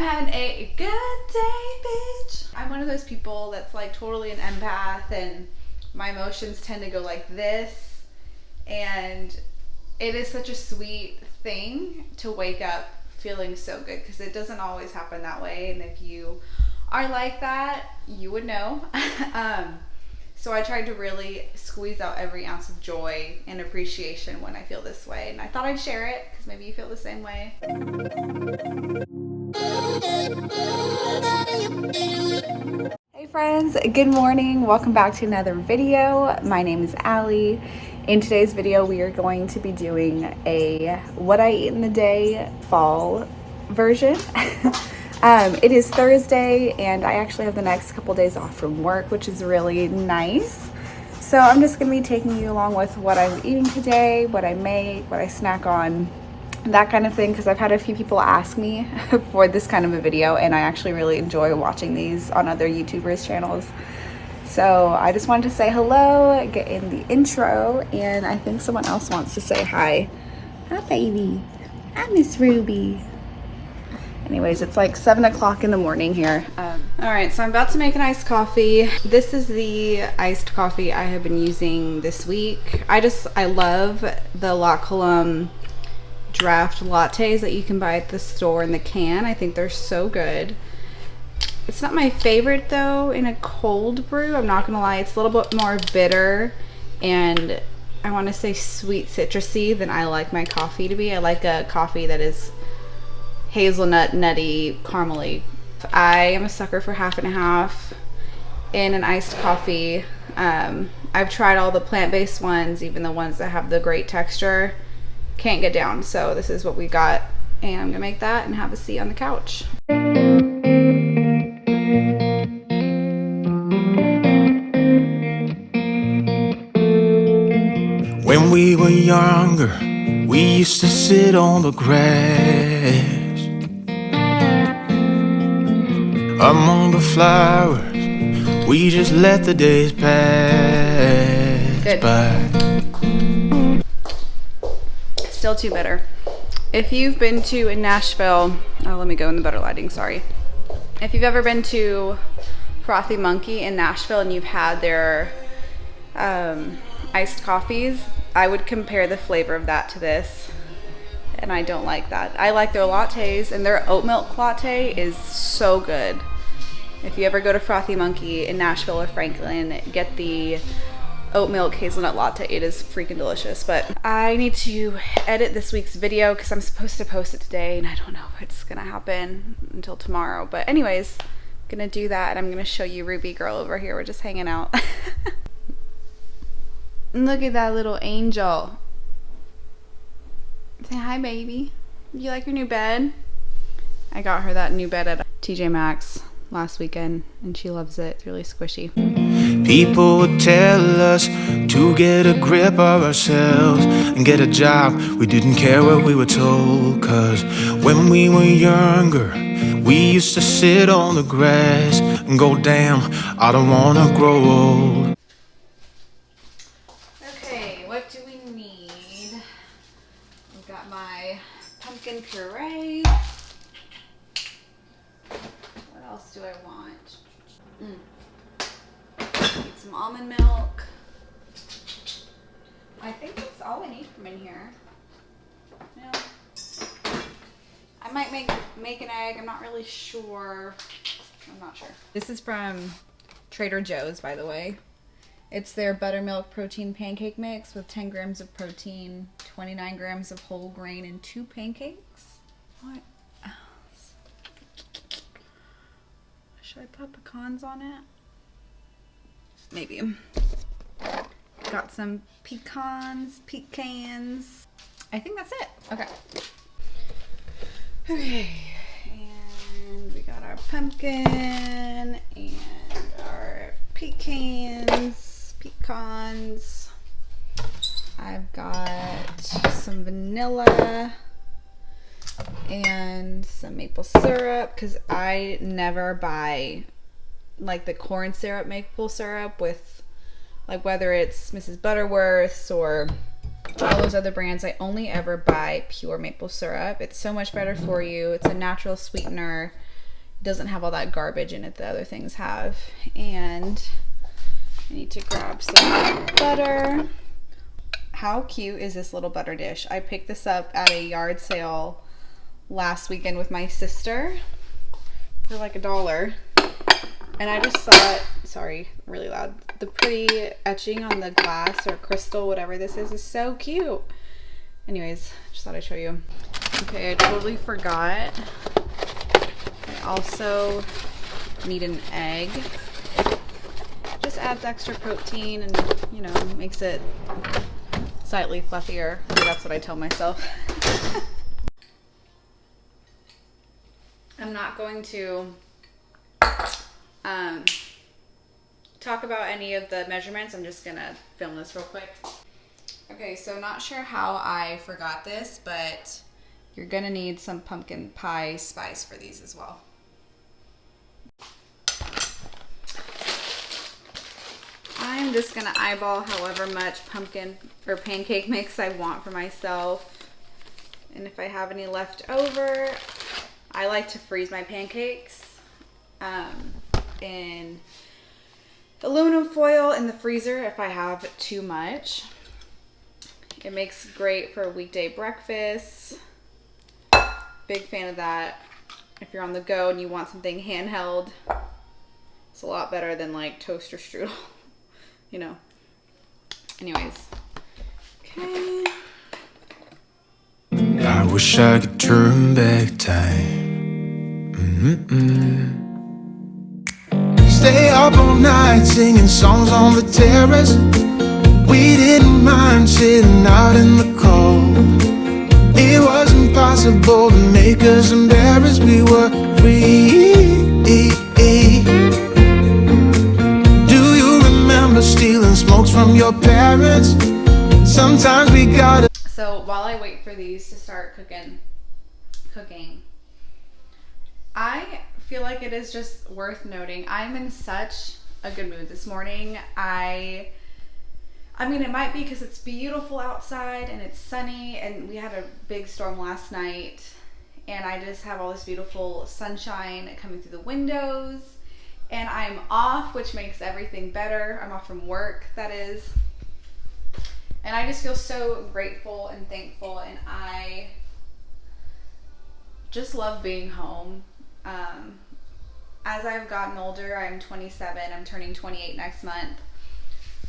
having a good day, bitch. I'm one of those people that's like totally an empath, and my emotions tend to go like this. And it is such a sweet thing to wake up feeling so good, because it doesn't always happen that way. And if you are like that, you would know. So I tried to really squeeze out every ounce of joy and appreciation when I feel this way. And I thought I'd share it because maybe you feel the same way. Hey friends, good morning. Welcome back to another video. My name is Allie. In today's video, we are going to be doing a what I eat in the day fall version. It is Thursday and I actually have the next couple days off from work, which is really nice. So I'm just going to be taking you along with what I'm eating today, what I make, what I snack on, that kind of thing, because I've had a few people ask me for this kind of a video, and I actually really enjoy watching these on other YouTubers' channels. So I just wanted to say hello, get in the intro, and I think someone else wants to say hi. Hi, baby. Hi, Miss Ruby. Anyways, it's like 7 o'clock in the morning here. All right, so I'm about to make an iced coffee. This is the iced coffee I have been using this week. I love the La Colombe draft lattes that you can buy at the store in the can. I think they're so good. It's not my favorite though in a cold brew. I'm not gonna lie, it's a little bit more bitter and I want to say sweet citrusy than I like my coffee to be. I like a coffee that is hazelnut, nutty, caramely. I am a sucker for half and half in an iced coffee. I've tried all the plant-based ones, even the ones that have the great texture. Can't get down, so this is what we got, and I'm gonna make that and have a seat on the couch. When we were younger, we used to sit on the grass among the flowers. We just let the days pass by. Still too bitter. If you've been to in Nashville, oh, let me go in the better lighting, sorry. If you've ever been to Frothy Monkey in Nashville and you've had their iced coffees, I would compare the flavor of that to this, and I don't like that. I like their lattes, and their oat milk latte is so good. If you ever go to Frothy Monkey in Nashville or Franklin, get the oat milk hazelnut latte. It is freaking delicious. But I need to edit this week's video because I'm supposed to post it today, and I don't know if it's gonna happen until tomorrow. But anyways, I'm gonna do that, and I'm gonna show you Ruby girl over here. We're just hanging out. Look at that little angel. Say hi, baby. You like your new bed? I got her that new bed at TJ Maxx last weekend, and she loves it. It's really squishy. People would tell us to get a grip of ourselves and get a job. We didn't care what we were told, cause when we were younger, we used to sit on the grass and go, damn, I don't wanna grow old. Okay, what do we need? I've got my pumpkin puree. What else do I want? Need some almond milk. I think that's all I need from in here. No. I might make an egg. I'm not really sure. I'm not sure. This is from Trader Joe's, by the way. It's their buttermilk protein pancake mix with 10 grams of protein, 29 grams of whole grain, and 2 pancakes. What else? Should I put pecans on it? Maybe. Got some pecans. I think that's it. Okay. Okay. And we got our pumpkin and our pecans. I've got some vanilla and some maple syrup, because I never buy like the corn syrup maple syrup with, like, whether it's Mrs. Butterworth's or all those other brands. I only ever buy pure maple syrup. It's so much better for you. It's a natural sweetener. doesn't have all that garbage in it that other things have. And I need to grab some butter. How cute is this little butter dish? I picked this up at a yard sale last weekend with my sister for like $1. And I just thought, sorry, really loud. The pretty etching on the glass or crystal, whatever this is so cute. Anyways, just thought I'd show you. Okay, I totally forgot. I also need an egg. Just adds extra protein and, you know, makes it slightly fluffier. That's what I tell myself. I'm not going to talk about any of the measurements. I'm just gonna film this real quick. Okay, so not sure how I forgot this, but you're gonna need some pumpkin pie spice for these as well. I'm just gonna eyeball however much pumpkin or pancake mix I want for myself. And if I have any left over, I like to freeze my pancakes in aluminum foil in the freezer if I have too much. It makes great for a weekday breakfast. Big fan of that. If you're on the go and you want something handheld, it's a lot better than like toaster strudel, you know. Anyways, okay. I wish I could turn back time. Stay up all night singing songs on the terrace. We didn't mind sitting out in the cold. It was impossible to make us embarrassed. We were free. Do you remember stealing smokes from your parents? Sometimes we gotta. So while I wait for these to start cooking, I feel like it is just worth noting I'm in such a good mood this morning. I mean, it might be because it's beautiful outside and it's sunny, and we had a big storm last night, and I just have all this beautiful sunshine coming through the windows, and I'm off, which makes everything better. I'm off from work, that is. And I just feel so grateful and thankful, and I just love being home. As I've gotten older, I'm 27, I'm turning 28 next month.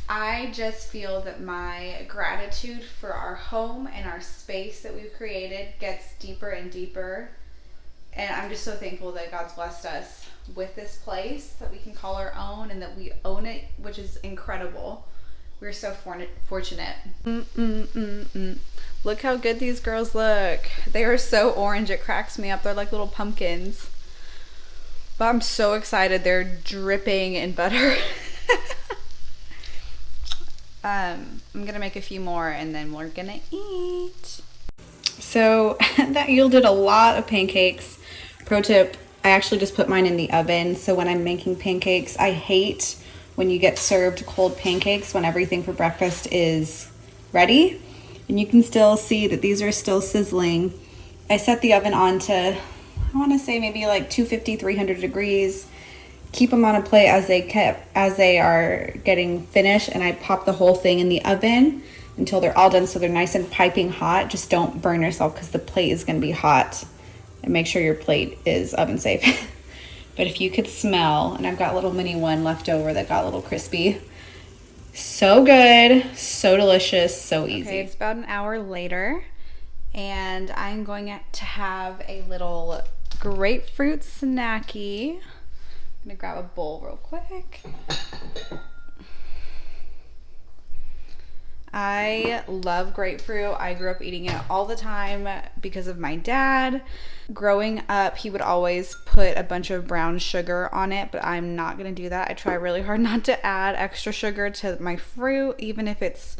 I just feel that my gratitude for our home and our space that we've created gets deeper and deeper. And I'm just so thankful that God's blessed us with this place that we can call our own and that we own it, which is incredible. We're so fortunate. Look how good these girls look. They are so orange, it cracks me up. They're like little pumpkins. But I'm so excited. They're dripping in butter. I'm gonna make a few more and then we're gonna eat. So that yielded a lot of pancakes. Pro tip, I actually just put mine in the oven. So when I'm making pancakes, I hate when you get served cold pancakes when everything for breakfast is ready. And you can still see that these are still sizzling. I set the oven on to, I want to say maybe like 250, 300 degrees. Keep them on a plate as they are getting finished, and I pop the whole thing in the oven until they're all done, so they're nice and piping hot. Just don't burn yourself because the plate is going to be hot, and make sure your plate is oven safe. But if you could smell, and I've got a little mini one left over that got a little crispy. So good, so delicious, so easy. Okay, it's about an hour later, and I'm going to have a little grapefruit snacky. I'm gonna grab a bowl real quick. I love grapefruit. I grew up eating it all the time because of my dad. Growing up, he would always put a bunch of brown sugar on it, but I'm not gonna do that. I try really hard not to add extra sugar to my fruit, even if it's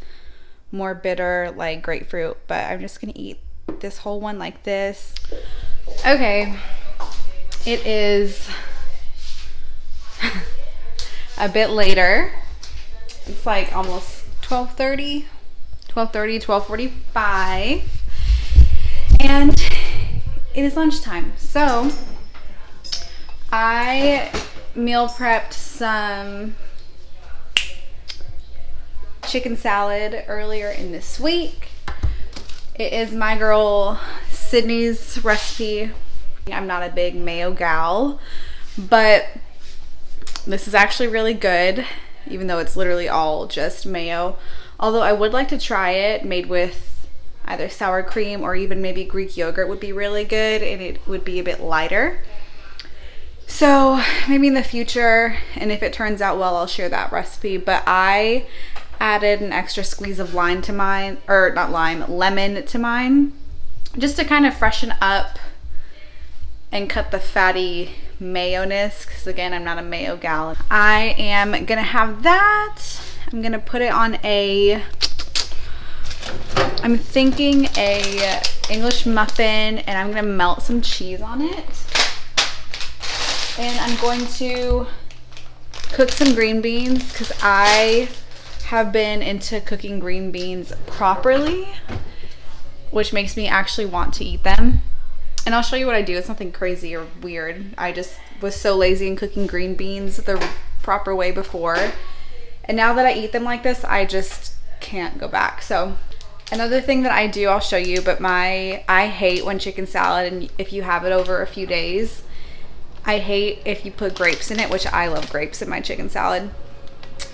more bitter like grapefruit, but I'm just gonna eat this whole one like this. Okay, it is a bit later. It's like almost 12:30, 12:45, and it is lunchtime. So I meal prepped some chicken salad earlier in this week. It is my girl Sydney's recipe. I'm not a big mayo gal, but this is actually really good, even though it's literally all just mayo. Although I would like to try it made with either sour cream or even maybe Greek yogurt would be really good, and it would be a bit lighter. So maybe in the future, and if it turns out well, I'll share that recipe. But I added an extra squeeze of lime to mine, or not lime, lemon to mine, just to kind of freshen up and cut the fatty mayo-ness, because again, I'm not a mayo gal. I am gonna have that. I'm gonna put it on I'm thinking a English muffin, and I'm gonna melt some cheese on it. And I'm going to cook some green beans, because I have been into cooking green beans properly, which makes me actually want to eat them. And I'll show you what I do. It's nothing crazy or weird. I just was so lazy in cooking green beans the proper way before. And now that I eat them like this, I just can't go back. So another thing that I do, I'll show you, but I hate when chicken salad, and if you have it over a few days, I hate if you put grapes in it, which I love grapes in my chicken salad.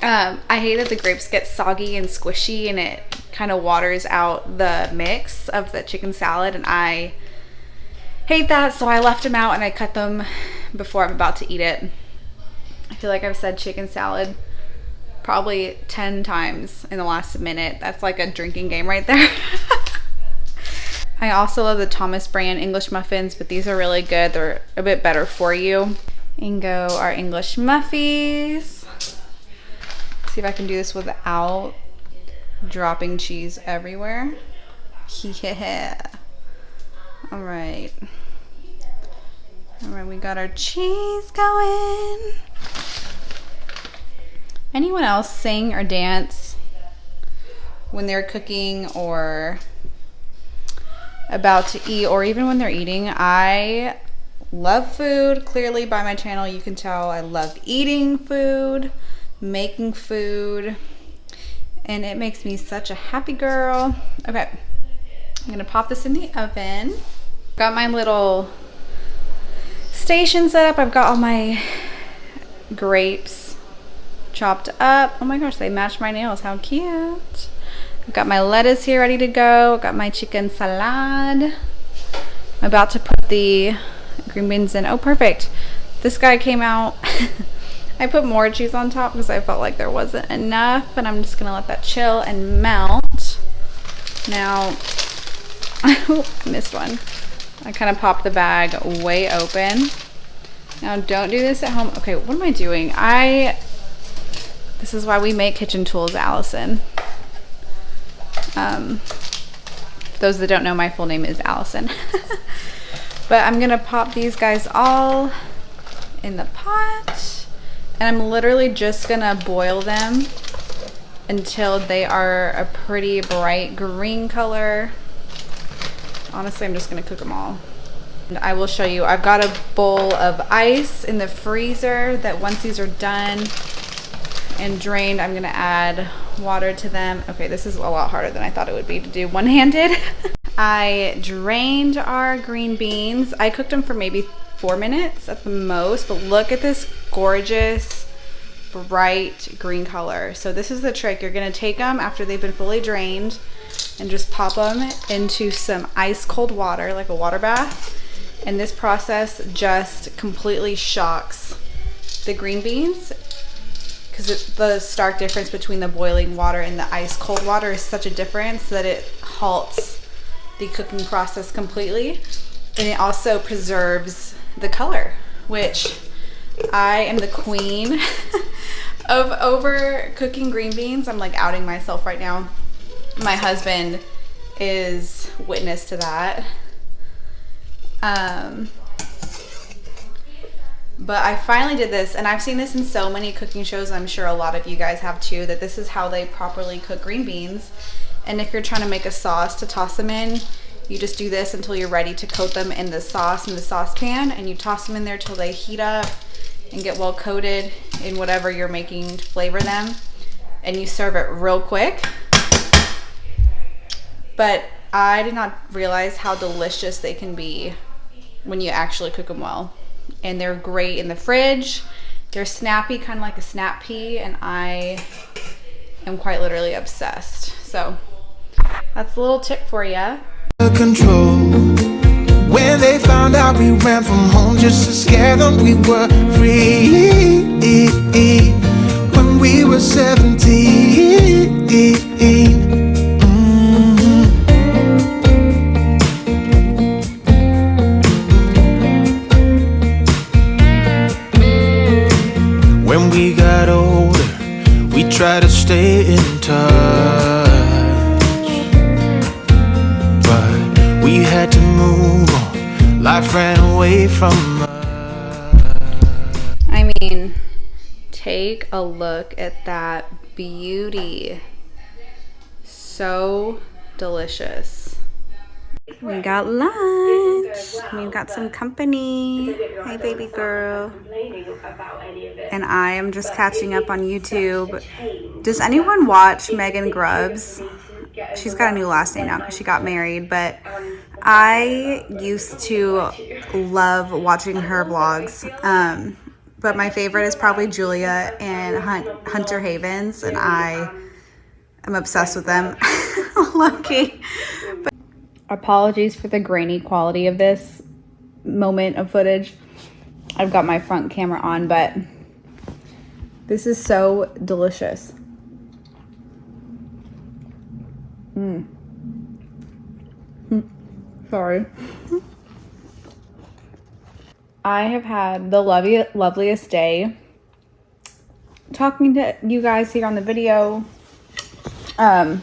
I hate that the grapes get soggy and squishy, and it kind of waters out the mix of the chicken salad, and I hate that. So I left them out and I cut them before I'm about to eat it. I feel like I've said chicken salad probably 10 times in the last minute. That's like a drinking game right there. I also love the Thomas brand English muffins, but these are really good. They're a bit better for you. And go our English muffies. See if I can do this without dropping cheese everywhere. Yeah. All right, we got our cheese going. Anyone else sing or dance when they're cooking or about to eat, or even when they're eating? I love food. Clearly by my channel you can tell I love eating food, making food, and it makes me such a happy girl. Okay, I'm gonna pop this in the oven. Got my little station set up. I've got all my grapes chopped up. Oh my gosh, they match my nails. How cute. I've got my lettuce here ready to go. Got my chicken salad. I'm about to put the green beans in. Oh, perfect. This guy came out. I put more cheese on top because I felt like there wasn't enough, but I'm just gonna let that chill and melt. Now, I missed one. I kind of popped the bag way open. Now, don't do this at home. Okay, what am I doing? This is why we make kitchen tools, Allison. Those that don't know, my full name is Allison. But I'm gonna pop these guys all in the pot, and I'm literally just gonna boil them until they are a pretty bright green color. Honestly, I'm just gonna cook them all. And I will show you, I've got a bowl of ice in the freezer that once these are done and drained, I'm gonna add water to them. Okay, this is a lot harder than I thought it would be to do one-handed. I drained our green beans. I cooked them for maybe 4 minutes at the most, but look at this gorgeous bright green color. So this is the trick. You're gonna take them after they've been fully drained and just pop them into some ice cold water, like a water bath. And this process just completely shocks the green beans, because the stark difference between the boiling water and the ice cold water is such a difference that it halts the cooking process completely. And it also preserves the color, which I am the queen of over cooking green beans. I'm like outing myself right now. My husband is witness to that. But I finally did this, and I've seen this in so many cooking shows, and I'm sure a lot of you guys have too, that this is how they properly cook green beans. And if you're trying to make a sauce to toss them in, You just do this until you're ready to coat them in the sauce in the saucepan, and you toss them in there till they heat up and get well coated in whatever you're making to flavor them. And you serve it real quick. But I did not realize how delicious they can be when you actually cook them well. And they're great in the fridge. They're snappy, kind of like a snap pea, and I am quite literally obsessed. So that's a little tip for you. Control. When they found out we ran from home just to scare them, we were free. When we were 17. When we got older, we tried to stay in touch, but we had to move on. Life ran away from us. I mean, take a look at that beauty. So delicious. We got lunch. We've got some company. Hey, baby girl. And I am just catching up on YouTube. Does anyone watch Megan Grubbs? She's got a new last name now because she got married, but I used to love watching her vlogs. But my favorite is probably Julia and Hunter Havens, and I am obsessed with them. Lucky. Apologies for the grainy quality of this moment of footage. I've got my front camera on, but this is so delicious. Sorry. I have had the loveliest day talking to you guys here on the video, and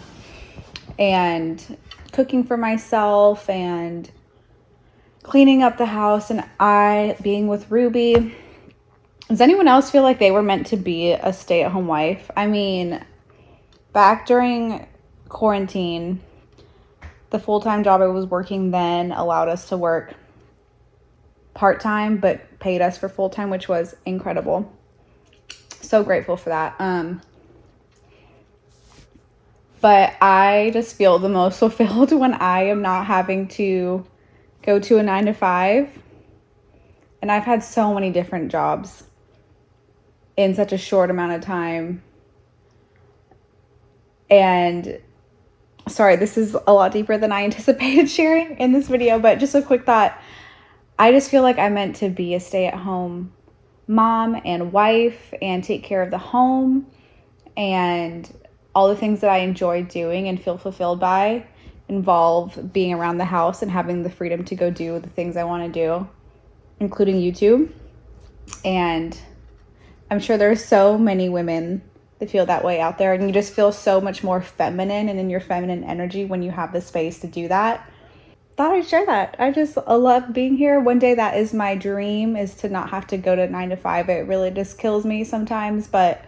cooking for myself and cleaning up the house, and being with Ruby. Does anyone else feel like they were meant to be a stay-at-home wife? I mean, back during quarantine, the full-time job I was working then allowed us to work part-time but paid us for full-time, which was incredible. So grateful for that. But I just feel the most fulfilled when I am not having to go to a 9-to-5. And I've had so many different jobs in such a short amount of time. And sorry, this is a lot deeper than I anticipated sharing in this video, but just a quick thought. I just feel like I'm meant to be a stay-at-home mom and wife and take care of the home and all the things that I enjoy doing and feel fulfilled by involve being around the house and having the freedom to go do the things I want to do, including YouTube. And I'm sure there's so many women that feel that way out there, and you just feel so much more feminine and in your feminine energy when you have the space to do that. Thought I'd share that. I just love being here. One day that is my dream, is to not have to go to 9-to-5. It really just kills me sometimes, but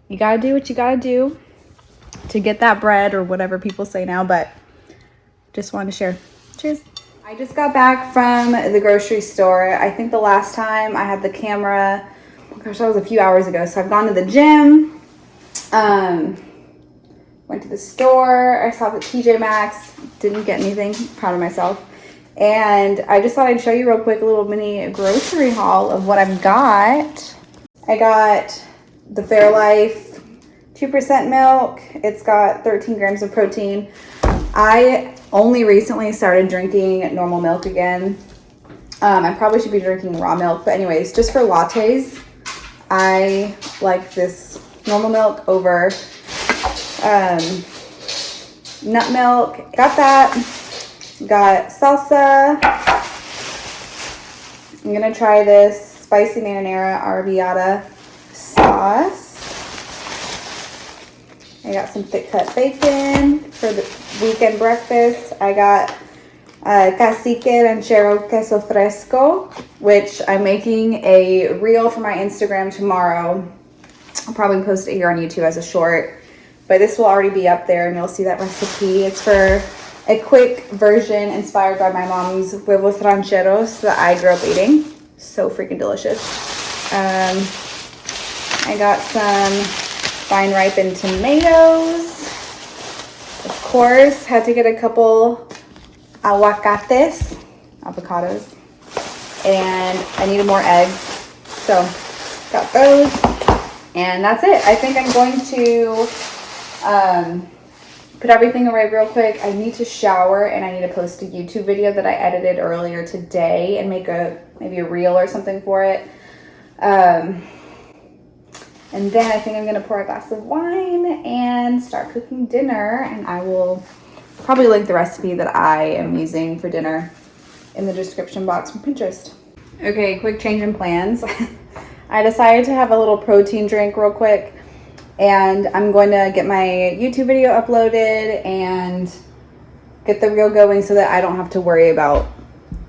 you gotta do what you gotta do to get that bread, or whatever people say now. But just wanted to share. Cheers. I just got back from the grocery store. I think the last time I had the camera, oh gosh, that was a few hours ago. So I've gone to the gym, went to the store, I stopped at TJ Maxx, didn't get anything, proud of myself. And I just thought I'd show you real quick a little mini grocery haul of what I've got. I got the Fairlife 2% milk. It's got 13 grams of protein. I only recently started drinking normal milk again. I probably should be drinking raw milk, but anyways, just for lattes, I like this normal milk over nut milk. Got that. Got salsa. I'm gonna try this spicy marinara arrabbiata sauce. I got some thick cut bacon for the weekend breakfast. I got cacique ranchero queso fresco, which I'm making a reel for my Instagram tomorrow. I'll probably post it here on YouTube as a short, but this will already be up there and you'll see that recipe. It's for a quick version inspired by my mom's huevos rancheros that I grew up eating. So freaking delicious. I got some fine ripened tomatoes. Of course, had to get a couple avocados. And I needed more eggs. So got those. And that's it. I think I'm going to put everything away real quick. I need to shower and I need to post a YouTube video that I edited earlier today and make maybe a reel or something for it. And then I think I'm gonna pour a glass of wine and start cooking dinner, and I will probably link the recipe that I am using for dinner in the description box from Pinterest. Okay, quick change in plans. I decided to have a little protein drink real quick, and I'm going to get my YouTube video uploaded and get the reel going so that I don't have to worry about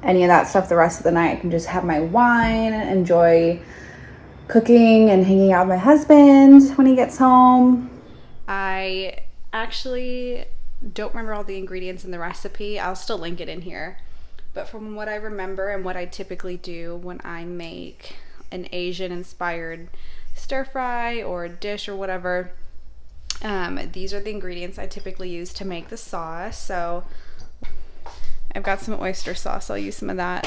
any of that stuff the rest of the night. I can just have my wine and enjoy cooking and hanging out with my husband when he gets home. I actually don't remember all the ingredients in the recipe. I'll still link it in here. But from what I remember and what I typically do when I make an Asian inspired stir fry or a dish or whatever, these are the ingredients I typically use to make the sauce. So I've got some oyster sauce. I'll use some of that.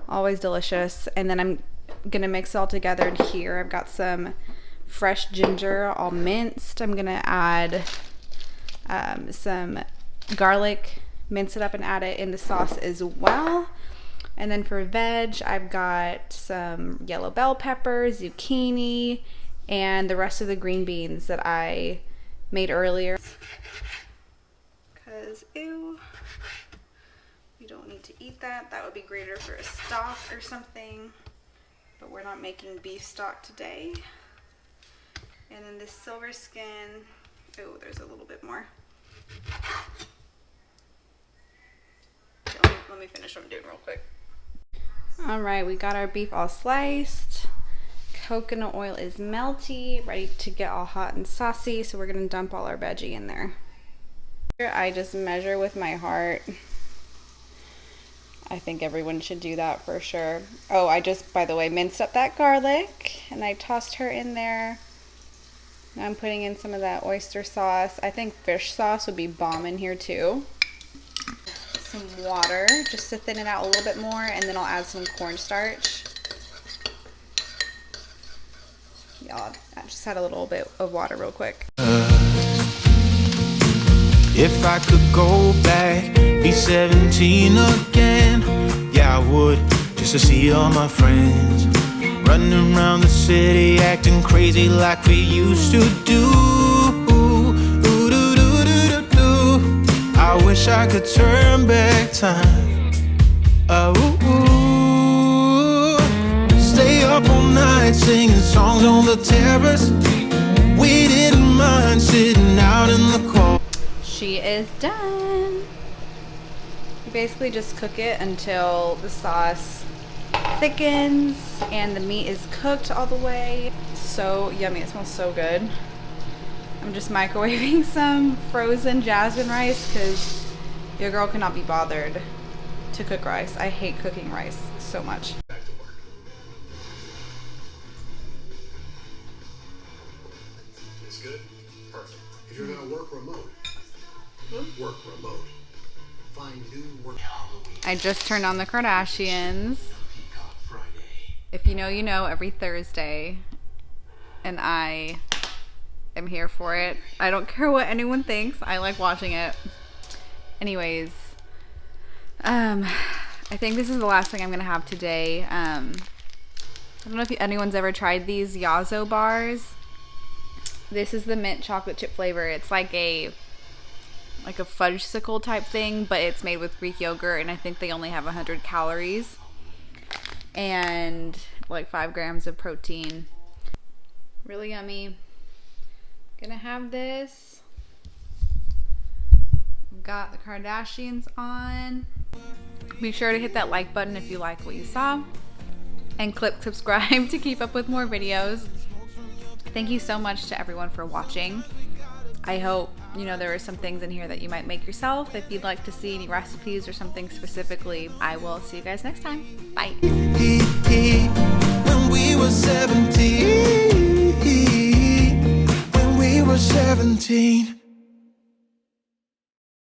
Always delicious. And then I'm gonna mix it all together in here. I've got some fresh ginger all minced. I'm gonna add some garlic, mince it up and add it in the sauce as well. And then for veg, I've got some yellow bell pepper, zucchini, and the rest of the green beans that I made earlier. Because ew, you don't need to eat that. That would be greater for a stock or something. But we're not making beef stock today. And then this silver skin, oh, there's a little bit more. Okay, let me finish what I'm doing real quick. All right, we got our beef all sliced. Coconut oil is melty, ready to get all hot and saucy. So we're gonna dump all our veggie in there. I just measure with my heart. I think everyone should do that for sure. Oh, I just, by the way, minced up that garlic and I tossed her in there. Now I'm putting in some of that oyster sauce. I think fish sauce would be bomb in here too. Some water just to thin it out a little bit more, and then I'll add some cornstarch. Y'all, I just had a little bit of water real quick. If I could go back, be 17 again, yeah I would, just to see all my friends running around the city, acting crazy like we used to do. I wish I could turn back time. Stay up all night singing songs on the terrace. We didn't mind sitting out in the cold. She is done. You basically just cook it until the sauce thickens and the meat is cooked all the way. So yummy, it smells so good. I'm just microwaving some frozen jasmine rice because your girl cannot be bothered to cook rice. I hate cooking rice so much. It's good? Perfect. If you're gonna work remote, work remote. Find new work. I just turned on the Kardashians. If you know, you know, every Thursday. And I am here for it. I don't care what anyone thinks. I like watching it. Anyways, I think this is the last thing I'm gonna have today. I don't know if anyone's ever tried these Yazo bars. This is the mint chocolate chip flavor. It's like a fudgesicle type thing, but it's made with Greek yogurt, and I think they only have 100 calories and like 5 grams of protein. Really yummy. Gonna have this. Got the Kardashians on. Be sure to hit that like button if you like what you saw, and click subscribe to keep up with more videos. Thank you so much to everyone for watching. I hope you know, there are some things in here that you might make yourself. If you'd like to see any recipes or something specifically, I will see you guys next time. Bye. When we were 17, when we were 17.